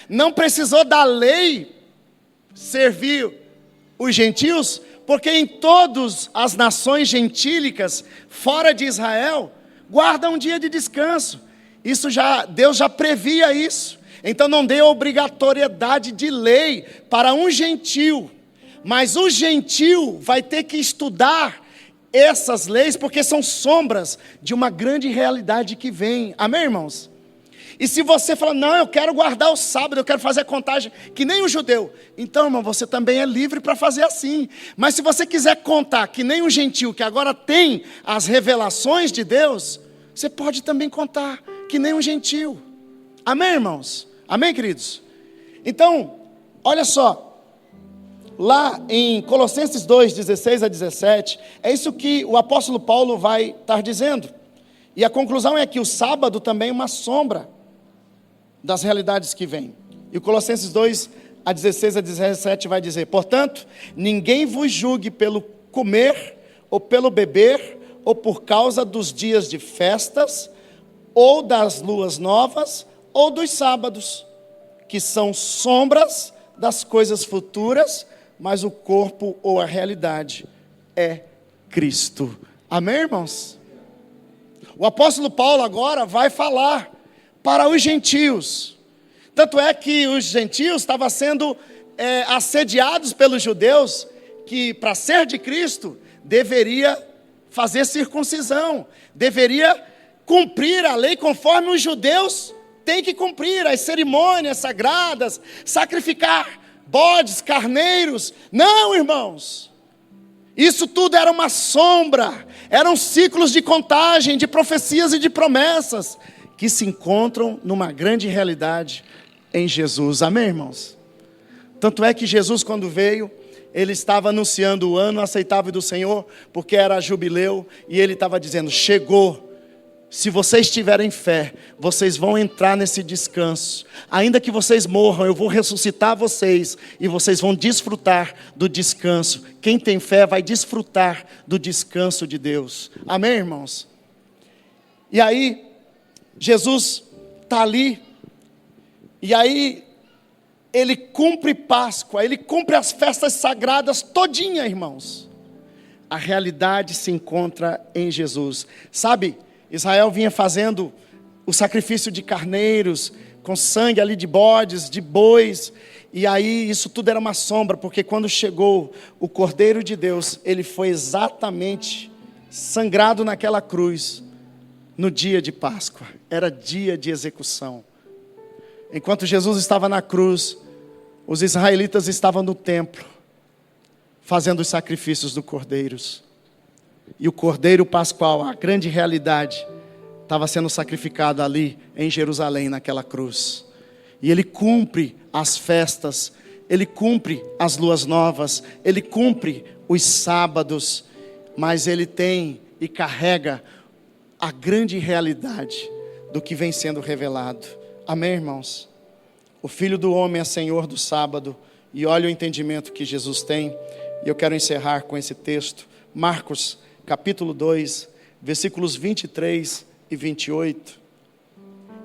Não precisou da lei servir os gentios, porque em todas as nações gentílicas, fora de Israel, guarda um dia de descanso. Deus já previa isso. Então não deu obrigatoriedade de lei para um gentil. Mas o gentil vai ter que estudar essas leis, porque são sombras de uma grande realidade que vem. Amém, irmãos? E se você fala, não, eu quero guardar o sábado, eu quero fazer a contagem que nem o judeu. Então, irmão, você também é livre para fazer assim. Mas se você quiser contar que nem um gentil, que agora tem as revelações de Deus, você pode também contar que nem um gentil. Amém, irmãos? Amém, queridos? Então, olha só. Lá em Colossenses 2, 16 a 17, é isso que o apóstolo Paulo vai estar dizendo. E a conclusão é que o sábado também é uma sombra das realidades que vêm. E o Colossenses 2, a 16 a 17 vai dizer, portanto, ninguém vos julgue pelo comer, ou pelo beber, ou por causa dos dias de festas, ou das luas novas, ou dos sábados, que são sombras das coisas futuras, mas o corpo ou a realidade é Cristo. Amém, irmãos? O apóstolo Paulo agora vai falar para os gentios. Tanto é que os gentios estavam sendo assediados pelos judeus, que para ser de Cristo, deveria fazer circuncisão, deveria cumprir a lei conforme os judeus têm que cumprir, as cerimônias sagradas, sacrificar bodes, carneiros. Não, irmãos, isso tudo era uma sombra, eram ciclos de contagem, de profecias e de promessas, que se encontram numa grande realidade em Jesus. Amém, irmãos? Tanto é que Jesus, quando veio, ele estava anunciando o ano aceitável do Senhor, porque era jubileu, e ele estava dizendo, chegou. Se vocês tiverem fé, vocês vão entrar nesse descanso. Ainda que vocês morram, eu vou ressuscitar vocês, e vocês vão desfrutar do descanso. Quem tem fé vai desfrutar do descanso de Deus. Amém, irmãos? E aí, Jesus está ali, e aí ele cumpre Páscoa, ele cumpre as festas sagradas todinha, irmãos. A realidade se encontra em Jesus. Sabe, Israel vinha fazendo o sacrifício de carneiros, com sangue ali de bodes, de bois, e aí isso tudo era uma sombra, porque quando chegou o Cordeiro de Deus, ele foi exatamente sangrado naquela cruz, no dia de Páscoa, era dia de execução. Enquanto Jesus estava na cruz, os israelitas estavam no templo, fazendo os sacrifícios do cordeiros. E o cordeiro pascual, a grande realidade, estava sendo sacrificado ali em Jerusalém, naquela cruz. E ele cumpre as festas, ele cumpre as luas novas, ele cumpre os sábados, mas ele tem e carrega a grande realidade do que vem sendo revelado. Amém, irmãos? O Filho do Homem é Senhor do sábado, e olha o entendimento que Jesus tem. E eu quero encerrar com esse texto, Marcos capítulo 2, versículos 23 e 28.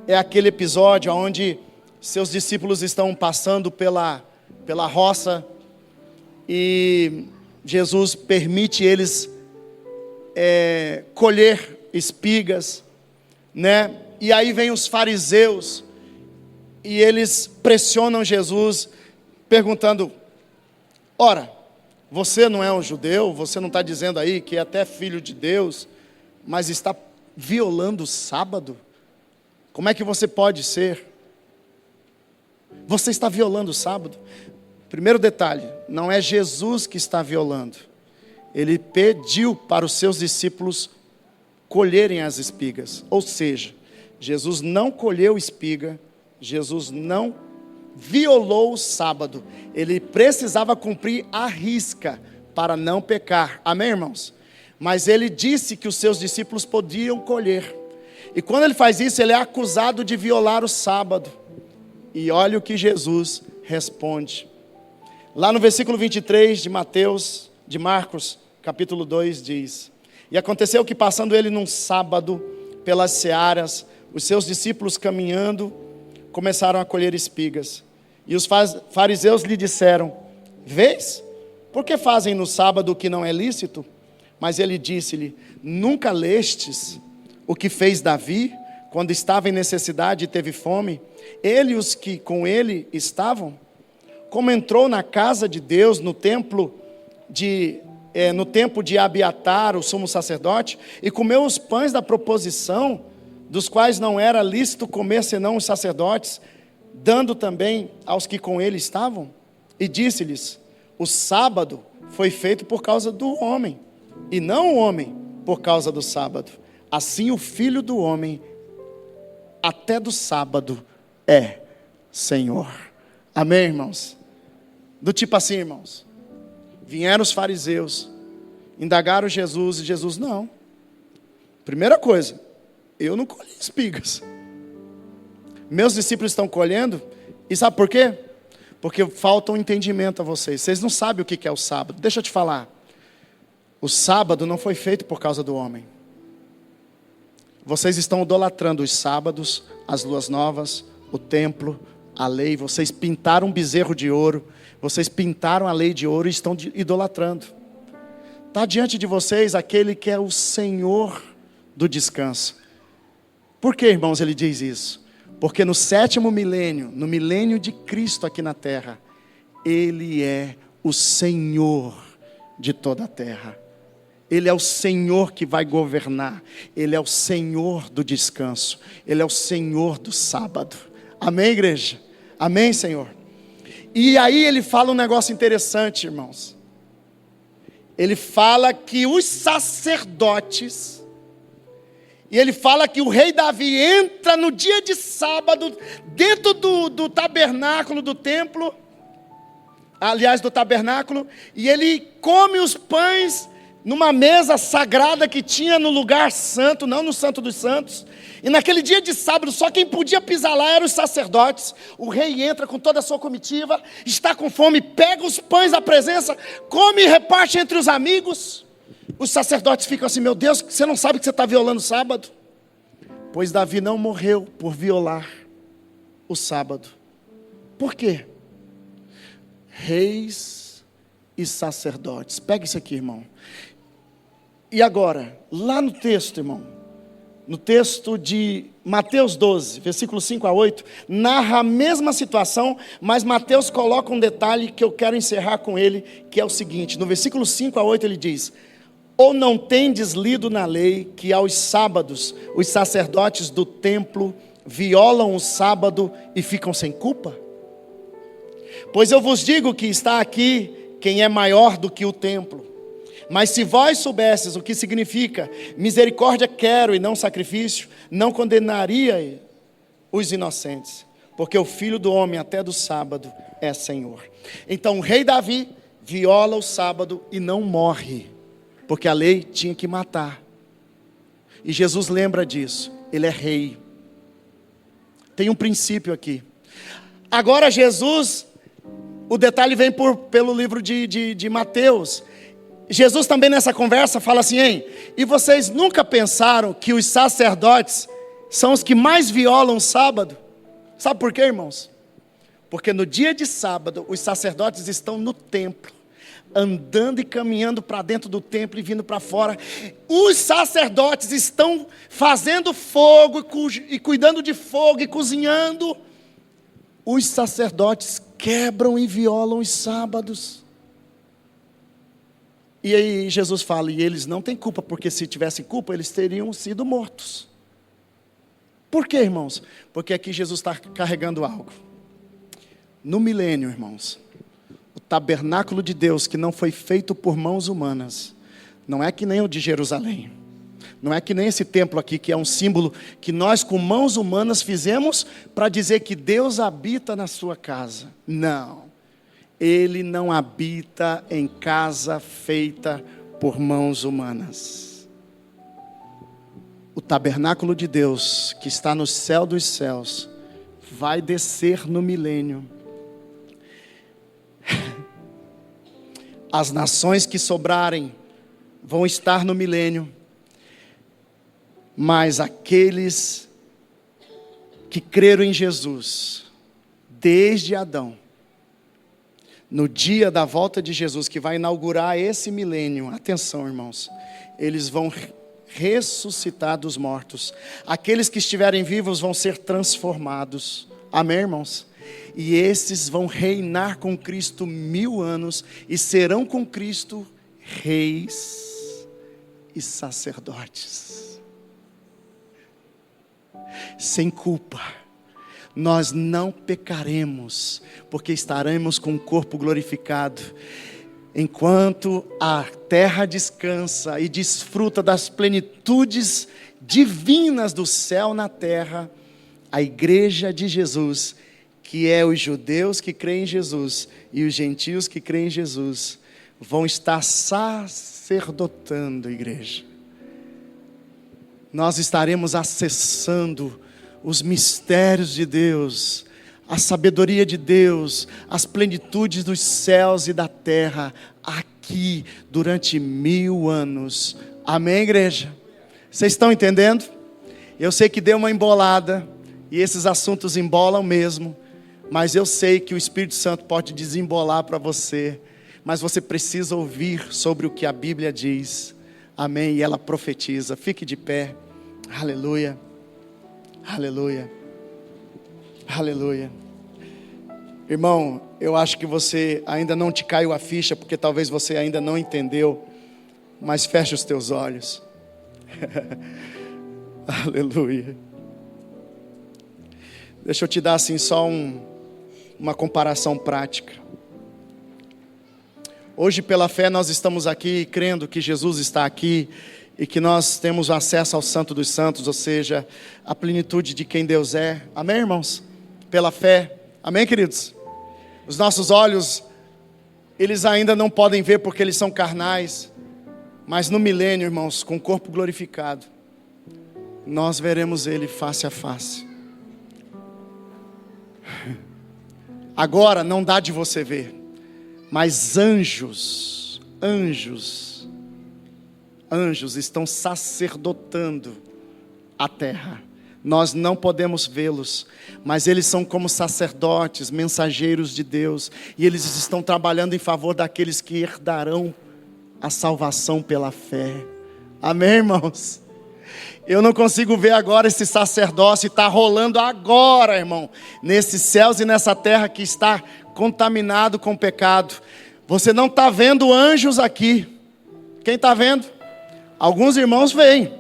É aquele episódio onde seus discípulos estão passando pela roça, e Jesus permite eles colher espigas, né? E aí vem os fariseus, e eles pressionam Jesus, perguntando: ora, você não é um judeu, você não está dizendo aí que é até filho de Deus, mas está violando o sábado? Como é que você pode ser? Você está violando o sábado? Primeiro detalhe, não é Jesus que está violando. Ele pediu para os seus discípulos colherem as espigas. Ou seja, Jesus não colheu espiga, Jesus não violou o sábado. Ele precisava cumprir a risca para não pecar. Amém, irmãos? Mas ele disse que os seus discípulos podiam colher. E quando ele faz isso, ele é acusado de violar o sábado. E olha o que Jesus responde. Lá no versículo 23 de Marcos, capítulo 2, diz: e aconteceu que, passando ele num sábado pelas searas, os seus discípulos, caminhando, começaram a colher espigas. E os fariseus lhe disseram: vês? Por que fazem no sábado o que não é lícito? Mas ele disse-lhe: nunca lestes o que fez Davi, quando estava em necessidade e teve fome, ele e os que com ele estavam? Como entrou na casa de Deus, no tempo de Abiatar, o sumo sacerdote, e comeu os pães da proposição, dos quais não era lícito comer senão os sacerdotes, dando também aos que com ele estavam? E disse-lhes: o sábado foi feito por causa do homem, e não o homem por causa do sábado. Assim o Filho do Homem, até do sábado, é Senhor. Amém, irmãos? Do tipo assim, irmãos, vieram os fariseus, indagaram Jesus, e Jesus: não. Primeira coisa, eu não colhi espigas. Meus discípulos estão colhendo. E sabe por quê? Porque falta um entendimento a vocês. Vocês não sabem o que é o sábado. Deixa eu te falar. O sábado não foi feito por causa do homem. Vocês estão idolatrando os sábados, as luas novas, o templo, a lei. Vocês pintaram um bezerro de ouro. Vocês pintaram a lei de ouro e estão idolatrando. Está diante de vocês aquele que é o Senhor do descanso. Por que, irmãos, ele diz isso? Porque no 7º milênio, no milênio de Cristo aqui na terra, ele é o Senhor de toda a terra. Ele é o Senhor que vai governar. Ele é o Senhor do descanso. Ele é o Senhor do sábado. Amém, igreja? Amém, Senhor? E aí ele fala um negócio interessante, irmãos. Ele fala que os sacerdotes, e ele fala que o rei Davi entra no dia de sábado, dentro do tabernáculo do templo, aliás, do tabernáculo, e ele come os pães numa mesa sagrada que tinha no lugar santo, não no santo dos santos. E naquele dia de sábado, só quem podia pisar lá eram os sacerdotes. O rei entra com toda a sua comitiva, está com fome, pega os pães da presença, come e reparte entre os amigos. Os sacerdotes ficam assim: meu Deus, você não sabe que você está violando o sábado? Pois Davi não morreu por violar o sábado. Por quê? Reis e sacerdotes. Pega isso aqui, irmão. E agora, lá no texto, irmão, no texto de Mateus 12, versículos 5 a 8, narra a mesma situação, mas Mateus coloca um detalhe que eu quero encerrar com ele, que é o seguinte: no versículo 5 a 8 ele diz: Ou não tendes lido na lei que aos sábados os sacerdotes do templo violam o sábado e ficam sem culpa? Pois eu vos digo que está aqui quem é maior do que o templo. Mas se vós soubesses o que significa misericórdia quero e não sacrifício, não condenaria os inocentes, porque o Filho do Homem até do sábado é Senhor. Então o rei Davi viola o sábado e não morre, porque a lei tinha que matar. E Jesus lembra disso, ele é rei. Tem um princípio aqui. Agora Jesus, o detalhe vem pelo livro de Mateus. Jesus também nessa conversa fala assim, hein? E vocês nunca pensaram que os sacerdotes são os que mais violam o sábado? Sabe por quê, irmãos? Porque no dia de sábado, os sacerdotes estão no templo, andando e caminhando para dentro do templo e vindo para fora. Os sacerdotes estão fazendo fogo e cuidando de fogo e cozinhando. Os sacerdotes quebram e violam os sábados. E aí Jesus fala, e eles não têm culpa, porque se tivessem culpa, eles teriam sido mortos. Por quê, irmãos? Porque aqui Jesus está carregando algo. No milênio, irmãos, o tabernáculo de Deus, que não foi feito por mãos humanas, não é que nem o de Jerusalém, não é que nem esse templo aqui, que é um símbolo que nós com mãos humanas fizemos para dizer que Deus habita na sua casa. Não. Ele não habita em casa feita por mãos humanas. O tabernáculo de Deus, que está no céu dos céus, vai descer no milênio. As nações que sobrarem vão estar no milênio, mas aqueles que creram em Jesus, desde Adão, no dia da volta de Jesus, que vai inaugurar esse milênio, atenção, irmãos, eles vão ressuscitar dos mortos. Aqueles que estiverem vivos vão ser transformados. Amém, irmãos? E esses vão reinar com Cristo 1000 anos e serão com Cristo reis e sacerdotes. Sem culpa. Nós não pecaremos, porque estaremos com o corpo glorificado. Enquanto a terra descansa e desfruta das plenitudes divinas do céu na terra, a igreja de Jesus, que é os judeus que creem em Jesus e os gentios que creem em Jesus, vão estar sacerdotando a igreja. Nós estaremos acessando os mistérios de Deus, a sabedoria de Deus, as plenitudes dos céus e da terra, aqui, durante 1000 anos. Amém, igreja? Vocês estão entendendo? Eu sei que deu uma embolada, e esses assuntos embolam mesmo, mas eu sei que o Espírito Santo pode desembolar para você, mas você precisa ouvir sobre o que a Bíblia diz. Amém? E ela profetiza. Fique de pé. Aleluia. Aleluia, aleluia. Irmão, eu acho que você ainda não te caiu a ficha, porque talvez você ainda não entendeu, mas feche os teus olhos. Aleluia. Deixa eu te dar assim só uma comparação prática. Hoje pela fé nós estamos aqui crendo que Jesus está aqui, e que nós temos acesso ao Santo dos Santos, ou seja, a plenitude de quem Deus é. Amém, irmãos? Pela fé. Amém, queridos? Os nossos olhos, eles ainda não podem ver porque eles são carnais, mas no milênio, irmãos, com o corpo glorificado, nós veremos Ele face a face. Agora não dá de você ver, mas anjos estão sacerdotando a terra. Nós não podemos vê-los, mas eles são como sacerdotes, mensageiros de Deus, e eles estão trabalhando em favor daqueles que herdarão a salvação pela fé. Amém, irmãos? Eu não consigo ver agora esse sacerdócio, está rolando agora, irmão, nesses céus e nessa terra que está contaminado com pecado. Você não está vendo anjos aqui. Quem está vendo? Alguns irmãos veem.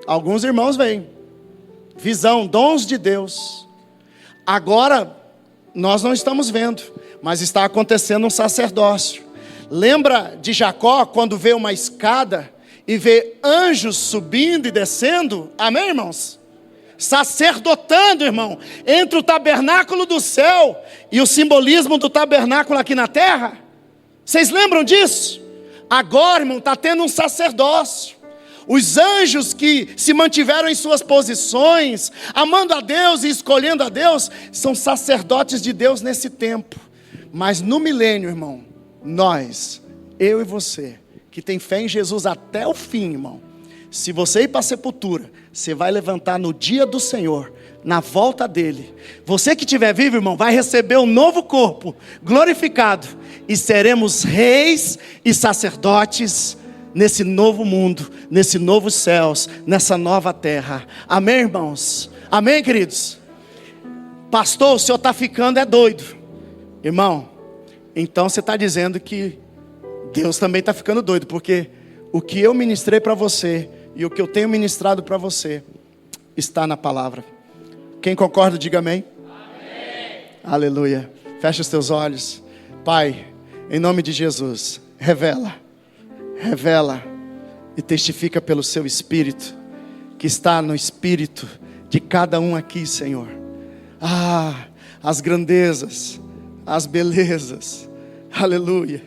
Alguns irmãos veem. Visão, dons de Deus. Agora, nós não estamos vendo, mas está acontecendo um sacerdócio. Lembra de Jacó, quando vê uma escada e vê anjos subindo e descendo? Amém, irmãos? Sacerdotando, irmão, entre o tabernáculo do céu e o simbolismo do tabernáculo aqui na terra. Vocês lembram disso? Agora, irmão, está tendo um sacerdócio. Os anjos que se mantiveram em suas posições, amando a Deus e escolhendo a Deus, são sacerdotes de Deus nesse tempo. Mas no milênio, irmão, nós, eu e você, que tem fé em Jesus até o fim, irmão, se você ir para a sepultura, você vai levantar no dia do Senhor, na volta dele. Você que estiver vivo, irmão, vai receber um novo corpo, glorificado, e seremos reis e sacerdotes nesse novo mundo, nesse novo céus, nessa nova terra. Amém, irmãos? Amém, queridos? Pastor, o senhor está ficando doido. Irmão, então você está dizendo que Deus também está ficando doido, porque o que eu ministrei para você e o que eu tenho ministrado para você está na palavra. Quem concorda, diga amém. Amém. Aleluia. Fecha os teus olhos. Pai, em nome de Jesus, revela e testifica pelo seu Espírito, que está no Espírito de cada um aqui, Senhor. As grandezas, as belezas, aleluia.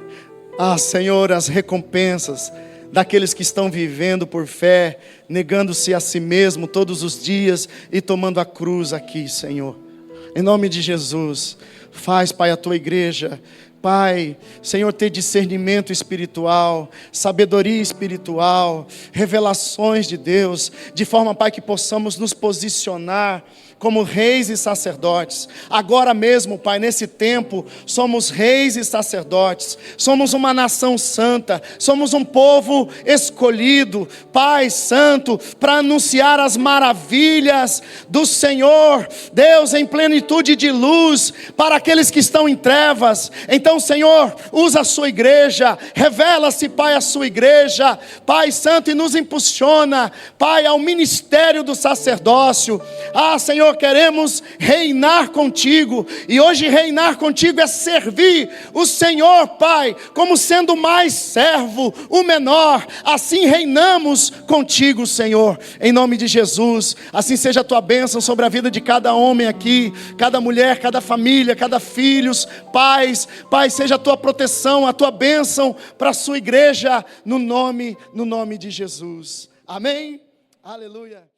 Senhor, as recompensas daqueles que estão vivendo por fé, negando-se a si mesmo todos os dias e tomando a cruz aqui, Senhor. Em nome de Jesus, faz, Pai, a tua igreja, Pai, Senhor, ter discernimento espiritual, sabedoria espiritual, revelações de Deus, de forma, Pai, que possamos nos posicionar como reis e sacerdotes. Agora mesmo, Pai, nesse tempo, somos reis e sacerdotes, somos uma nação santa, somos um povo escolhido, Pai Santo, para anunciar as maravilhas do Senhor, Deus em plenitude de luz, para aqueles que estão em trevas. Então, Senhor, usa a sua igreja, revela-se, Pai, a sua igreja, Pai Santo, e nos impulsiona, Pai, ao ministério do sacerdócio. Senhor, queremos reinar contigo, e hoje reinar contigo é servir o Senhor, Pai, como sendo mais servo, o menor. Assim reinamos contigo, Senhor, em nome de Jesus. Assim seja a tua bênção sobre a vida de cada homem aqui, cada mulher, cada família, cada filhos, pais, Pai, seja a tua proteção, a tua bênção para a sua igreja, no nome de Jesus. Amém? Aleluia.